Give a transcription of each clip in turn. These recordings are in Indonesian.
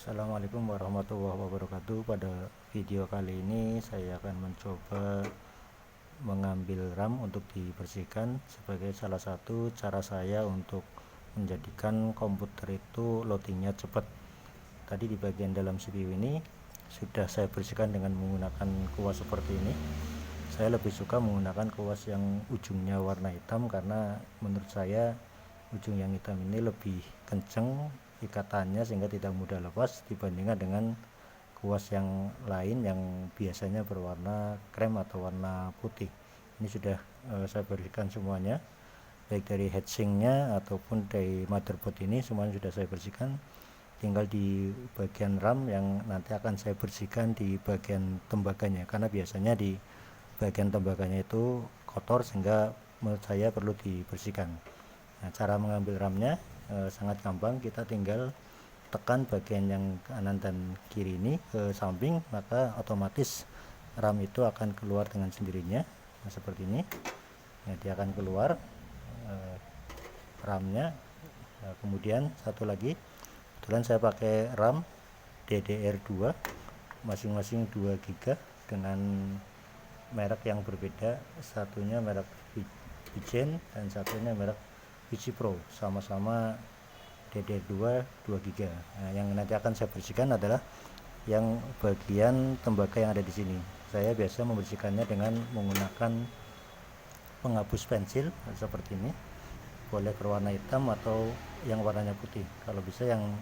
Assalamualaikum warahmatullahi wabarakatuh. Pada video kali ini saya akan mencoba mengambil RAM untuk dibersihkan sebagai salah satu cara saya untuk menjadikan komputer itu loadingnya cepat. Tadi di bagian dalam CPU ini sudah saya bersihkan dengan menggunakan kuas seperti ini. Saya lebih suka menggunakan kuas yang ujungnya warna hitam karena menurut saya ujung yang hitam ini lebih kenceng ikatannya sehingga tidak mudah lepas dibandingkan dengan kuas yang lain yang biasanya berwarna krem atau warna putih. Ini sudah saya bersihkan semuanya, baik dari heatsinknya ataupun dari motherboard ini semuanya sudah saya bersihkan. Tinggal di bagian RAM yang nanti akan saya bersihkan di bagian tembaganya, karena biasanya di bagian tembaganya itu kotor sehingga menurut saya perlu dibersihkan. Nah, cara mengambil RAM-nya sangat gampang. Kita tinggal tekan bagian yang kanan dan kiri ini ke samping, maka otomatis RAM itu akan keluar dengan sendirinya. Nah, seperti ini. Nah, dia akan keluar RAM-nya. Nah, kemudian satu lagi, kebetulan saya pakai RAM DDR2 masing-masing 2 GB dengan merek yang berbeda. Satunya merek Bigen dan satunya merek PC Pro, sama-sama DDR2 2 GB. Nah, yang nanti akan saya bersihkan adalah yang bagian tembaga yang ada di sini. Saya biasa membersihkannya dengan menggunakan penghapus pensil seperti ini. Boleh berwarna hitam atau yang warnanya putih. Kalau bisa yang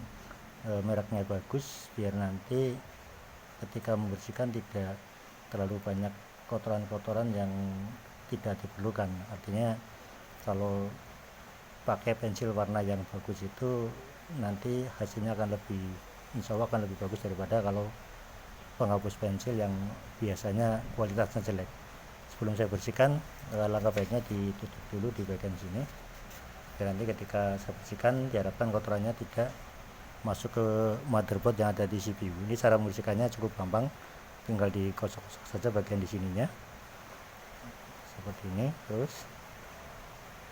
mereknya bagus, biar nanti ketika membersihkan tidak terlalu banyak kotoran-kotoran yang tidak diperlukan. Artinya kalau pakai pensil warna yang bagus itu nanti hasilnya akan lebih, insya Allah akan lebih bagus daripada kalau penghapus pensil yang biasanya kualitasnya jelek. Sebelum saya bersihkan, langkah baiknya ditutup dulu di bagian sini, dan nanti ketika saya bersihkan diharapkan kotorannya tidak masuk ke motherboard yang ada di CPU. Ini cara membersihkannya cukup gampang, tinggal digosok-gosok saja bagian di sininya seperti ini. Terus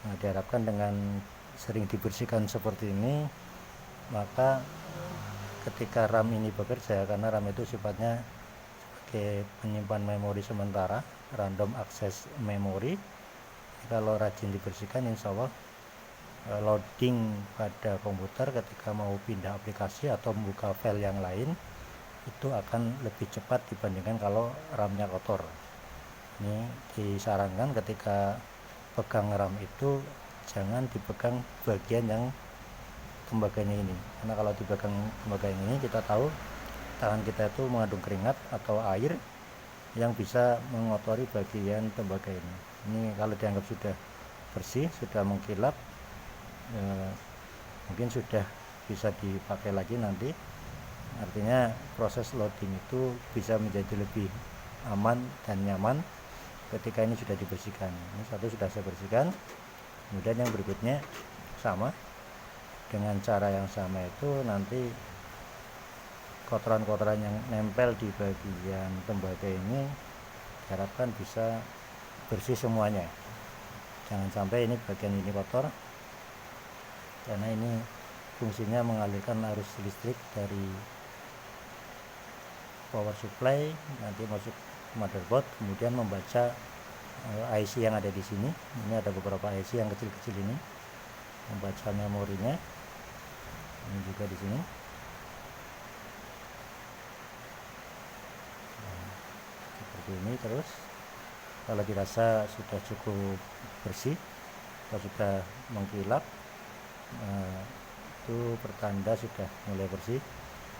diharapkan dengan sering dibersihkan seperti ini, maka ketika RAM ini bekerja, karena RAM itu sifatnya sebagai penyimpan memori sementara, random access memory, kalau rajin dibersihkan insya Allah loading pada komputer ketika mau pindah aplikasi atau membuka file yang lain itu akan lebih cepat dibandingkan kalau RAM-nya kotor. Ini disarankan ketika pegang RAM itu jangan dipegang bagian yang tembaganya ini, karena kalau dipegang tembaga ini kita tahu tangan kita itu mengandung keringat atau air yang bisa mengotori bagian tembaga ini. Ini kalau dianggap sudah bersih, sudah mengkilap, mungkin sudah bisa dipakai lagi nanti. Artinya proses loading itu bisa menjadi lebih aman dan nyaman ketika ini sudah dibersihkan. Ini satu sudah saya bersihkan. Kemudian yang berikutnya sama, dengan cara yang sama itu nanti kotoran-kotoran yang nempel di bagian tembaga ini diharapkan bisa bersih semuanya. Jangan sampai ini bagian ini kotor, karena ini fungsinya mengalirkan arus listrik dari power supply nanti masuk motherboard, kemudian membaca IC yang ada di sini. Ini ada beberapa IC yang kecil-kecil ini, membaca memorinya. Ini juga di sini. Nah, seperti ini. Terus kalau dirasa sudah cukup bersih atau sudah mengkilap, itu pertanda sudah mulai bersih.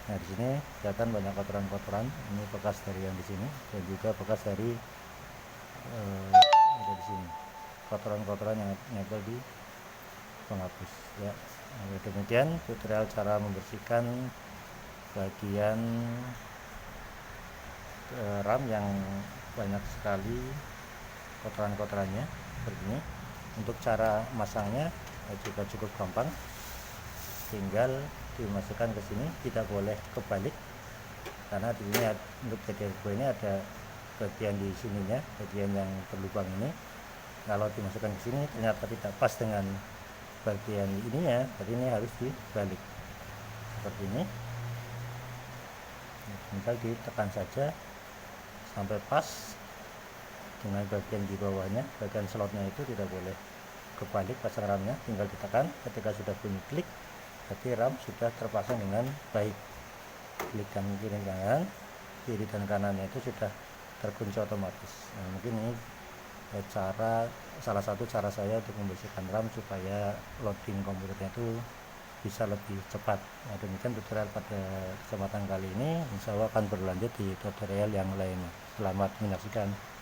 Nah, di sini kelihatan banyak kotoran-kotoran. Ini bekas dari yang di sini dan juga bekas dari ada di sini, kotoran-kotoran yang nempel di penghapus ya. Nah, demikian tutorial cara membersihkan bagian RAM yang banyak sekali kotoran-kotorannya seperti ini. Untuk cara masangnya juga cukup gampang, tinggal dimasukkan ke sini, tidak boleh kebalik, karena di sini untuk DDR2 ini ada bagian di sininya, bagian yang berlubang ini. Kalau dimasukkan ke sini ternyata tidak pas dengan bagian ininya, jadi ini harus dibalik seperti ini. tinggal ditekan saja sampai pas dengan bagian di bawahnya, bagian slotnya itu tidak boleh kebalik pasang RAM-nya, tinggal ditekan. Ketika sudah bunyi klik, berarti RAM sudah terpasang dengan baik. Klik dan kiri dan kanannya itu sudah terkunci otomatis. Nah, mungkin ini salah satu cara saya untuk membersihkan RAM supaya loading komputernya itu bisa lebih cepat. Nah, demikian tutorial pada kesempatan kali ini. Insya Allah akan berlanjut di tutorial yang lainnya. Selamat menyaksikan.